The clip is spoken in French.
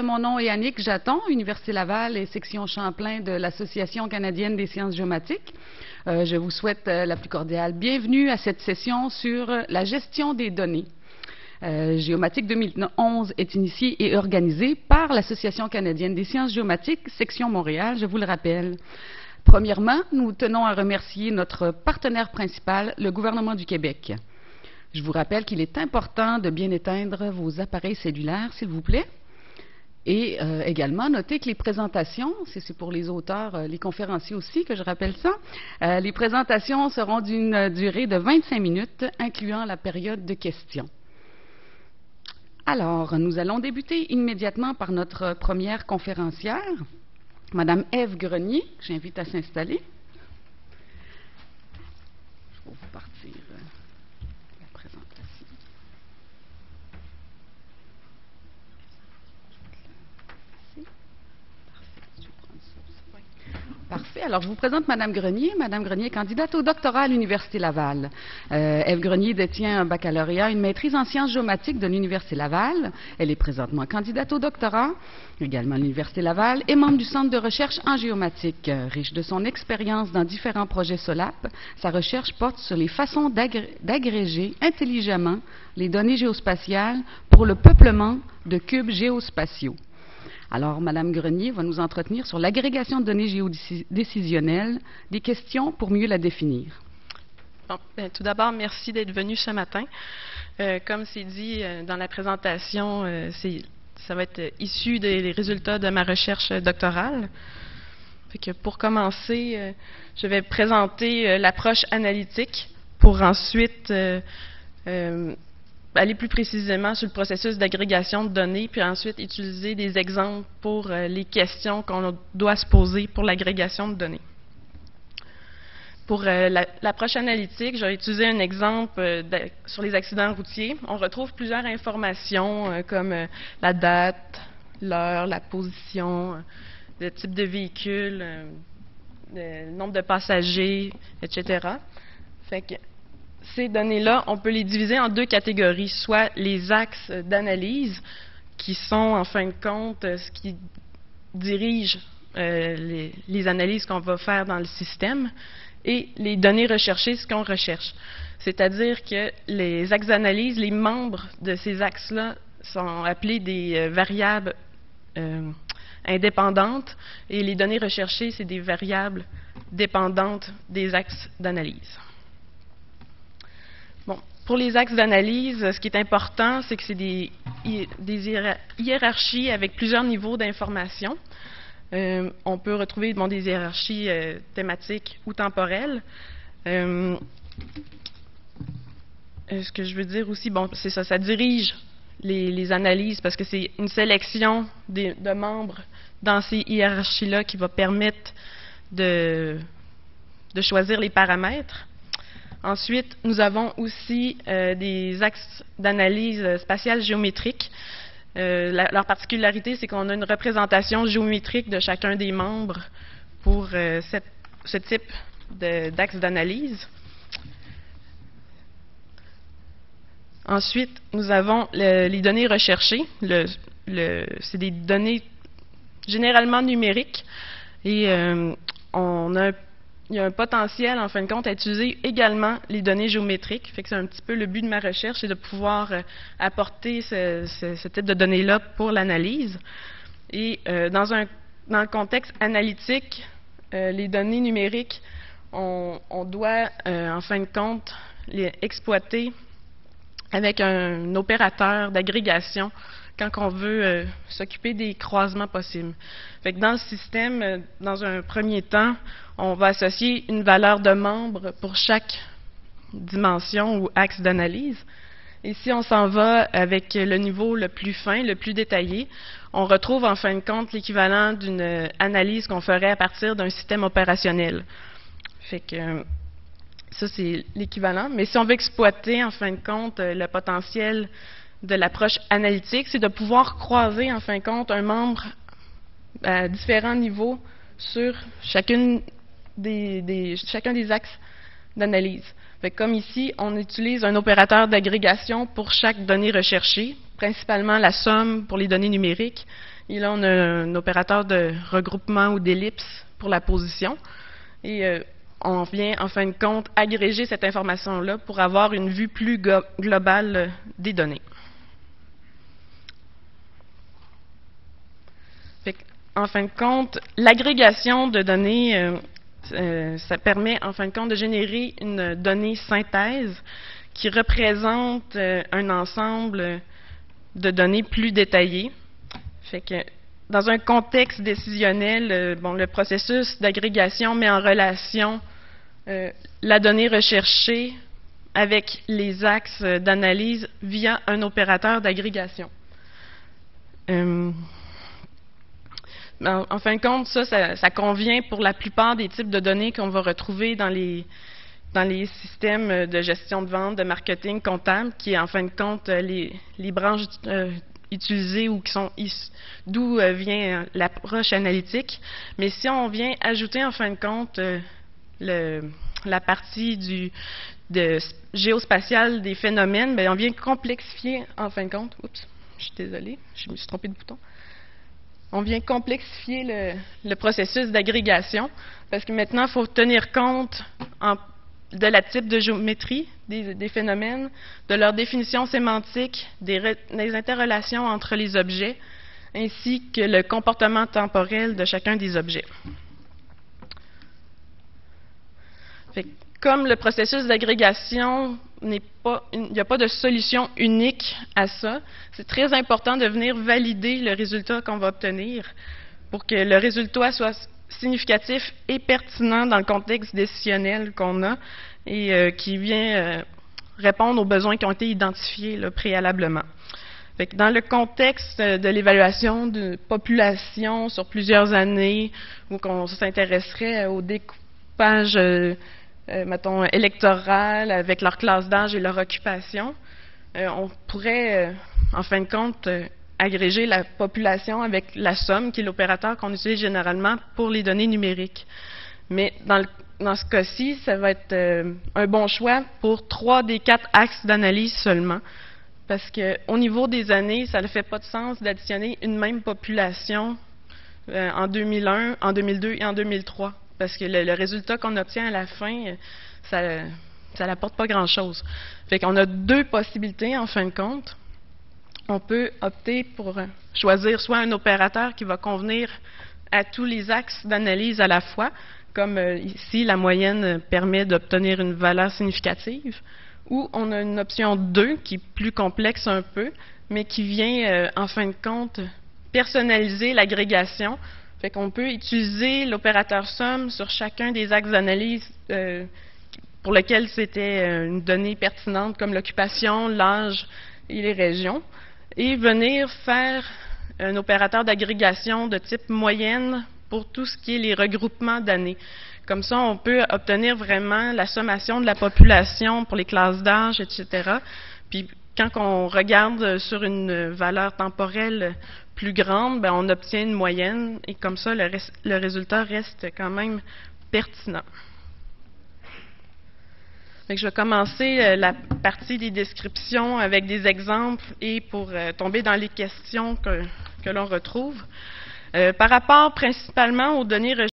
Mon nom est Annick Jaton, Université Laval et section Champlain de l'Association canadienne des sciences géomatiques. Je vous souhaite la plus cordiale bienvenue à cette session sur la gestion des données. Géomatique 2011 est initiée et organisée par l'Association canadienne des sciences géomatiques, section Montréal, je vous le rappelle. Premièrement, nous tenons à remercier notre partenaire principal, le gouvernement du Québec. Je vous rappelle qu'il est important de bien éteindre vos appareils cellulaires, s'il vous plaît. Et également, notez que les présentations, c'est pour les auteurs, les conférenciers aussi que je rappelle ça, les présentations seront d'une durée de 25 minutes, incluant la période de questions. Alors, nous allons débuter immédiatement par notre première conférencière, Madame Ève Grenier, que j'invite à s'installer. Je vais vous partir la présentation. Parfait. Alors, je vous présente Madame Grenier. Madame Grenier est candidate au doctorat à l'Université Laval. Ève Grenier détient un baccalauréat, une maîtrise en sciences géomatiques de l'Université Laval. Elle est présentement candidate au doctorat, également à l'Université Laval, et membre du Centre de recherche en géomatique. Riche de son expérience dans différents projets SOLAP, sa recherche porte sur les façons d'agréger intelligemment les données géospatiales pour le peuplement de cubes géospatiaux. Alors, Mme Grenier va nous entretenir sur l'agrégation de données géodécisionnelles, des questions pour mieux la définir. Bon, tout d'abord, merci d'être venu ce matin. Comme c'est dit dans la présentation, ça va être issu des résultats de ma recherche doctorale. Fait que pour commencer, je vais présenter l'approche analytique pour ensuite aller plus précisément sur le processus d'agrégation de données, puis ensuite utiliser des exemples pour les questions qu'on doit se poser pour l'agrégation de données. Pour l'approche analytique, je vais utiliser un exemple sur les accidents routiers. On retrouve plusieurs informations comme la date, l'heure, la position, le type de véhicule, le nombre de passagers, etc. Fait que ces données-là, on peut les diviser en deux catégories, soit les axes d'analyse, qui sont en fin de compte ce qui dirige les analyses qu'on va faire dans le système, et les données recherchées, ce qu'on recherche. C'est-à-dire que les axes d'analyse, les membres de ces axes-là sont appelés des variables indépendantes, et les données recherchées, c'est des variables dépendantes des axes d'analyse. Bon, pour les axes d'analyse, ce qui est important, c'est que c'est des hiérarchies avec plusieurs niveaux d'information. On peut retrouver des hiérarchies thématiques ou temporelles. Ce que je veux dire aussi, c'est ça, ça dirige les analyses parce que c'est une sélection de membres dans ces hiérarchies-là qui va permettre de choisir les paramètres. Ensuite, nous avons aussi des axes d'analyse spatiale géométrique. Leur particularité, c'est qu'on a une représentation géométrique de chacun des membres pour ce type d'axe d'analyse. Ensuite, nous avons les données recherchées. C'est des données généralement numériques et il y a un potentiel, en fin de compte, à utiliser également les données géométriques. Fait que c'est un petit peu le but de ma recherche, c'est de pouvoir apporter ce type de données-là pour l'analyse. Et dans le contexte analytique, les données numériques, on doit, en fin de compte, les exploiter avec un opérateur d'agrégation quand on veut s'occuper des croisements possibles. Fait que dans le système, dans un premier temps, on va associer une valeur de membre pour chaque dimension ou axe d'analyse. Et si on s'en va avec le niveau le plus fin, le plus détaillé, on retrouve en fin de compte l'équivalent d'une analyse qu'on ferait à partir d'un système opérationnel. Fait que ça, c'est l'équivalent. Mais si on veut exploiter, en fin de compte, le potentiel de l'approche analytique, c'est de pouvoir croiser, en fin de compte, un membre à différents niveaux sur chacun des axes d'analyse. Comme ici, on utilise un opérateur d'agrégation pour chaque donnée recherchée, principalement la somme pour les données numériques Et là, on a un opérateur de regroupement ou d'ellipse pour la position. Et on vient, en fin de compte, agréger cette information-là pour avoir une vue plus globale des données. En fin de compte, l'agrégation de données, ça permet, en fin de compte, de générer une donnée synthèse qui représente un ensemble de données plus détaillées. Fait que, dans un contexte décisionnel, le processus d'agrégation met en relation la donnée recherchée avec les axes d'analyse via un opérateur d'agrégation. En fin de compte, ça convient pour la plupart des types de données qu'on va retrouver dans les systèmes de gestion de vente, de marketing comptable, qui est en fin de compte les branches utilisées ou d'où vient l'approche analytique. Mais si on vient ajouter en fin de compte la partie géospatiale des phénomènes, on vient complexifier en fin de compte. Oups, je suis désolée, je me suis trompée de bouton. On vient complexifier le processus d'agrégation parce que maintenant, il faut tenir compte de la type de géométrie des phénomènes, de leur définition sémantique, des interrelations entre les objets, ainsi que le comportement temporel de chacun des objets. Comme le processus d'agrégation il n'y a pas de solution unique à ça, c'est très important de venir valider le résultat qu'on va obtenir pour que le résultat soit significatif et pertinent dans le contexte décisionnel qu'on a et qui vient répondre aux besoins qui ont été identifiés préalablement. Dans le contexte de l'évaluation de population sur plusieurs années, où on s'intéresserait au découpage mettons, électorale avec leur classe d'âge et leur occupation, on pourrait, en fin de compte, agréger la population avec la somme, qui est l'opérateur qu'on utilise généralement pour les données numériques. Mais dans ce cas-ci, ça va être un bon choix pour 3 des 4 axes d'analyse seulement, parce qu'au niveau des années, ça ne fait pas de sens d'additionner une même population en 2001, en 2002 et en 2003. Parce que le résultat qu'on obtient à la fin, ça n'apporte pas grand-chose. Fait qu'on a 2 possibilités, en fin de compte. On peut opter pour choisir soit un opérateur qui va convenir à tous les axes d'analyse à la fois, comme ici, la moyenne permet d'obtenir une valeur significative, ou on a une option 2 qui est plus complexe un peu, mais qui vient, en fin de compte, personnaliser l'agrégation. Fait qu'on peut utiliser l'opérateur somme sur chacun des axes d'analyse pour lesquels c'était une donnée pertinente, comme l'occupation, l'âge et les régions, et venir faire un opérateur d'agrégation de type moyenne pour tout ce qui est les regroupements d'années. Comme ça, on peut obtenir vraiment la sommation de la population pour les classes d'âge, etc. Puis, quand on regarde sur une valeur temporelle plus grande, on obtient une moyenne et comme ça, le résultat reste quand même pertinent. Je vais commencer la partie des descriptions avec des exemples et pour tomber dans les questions que l'on retrouve. Par rapport principalement aux données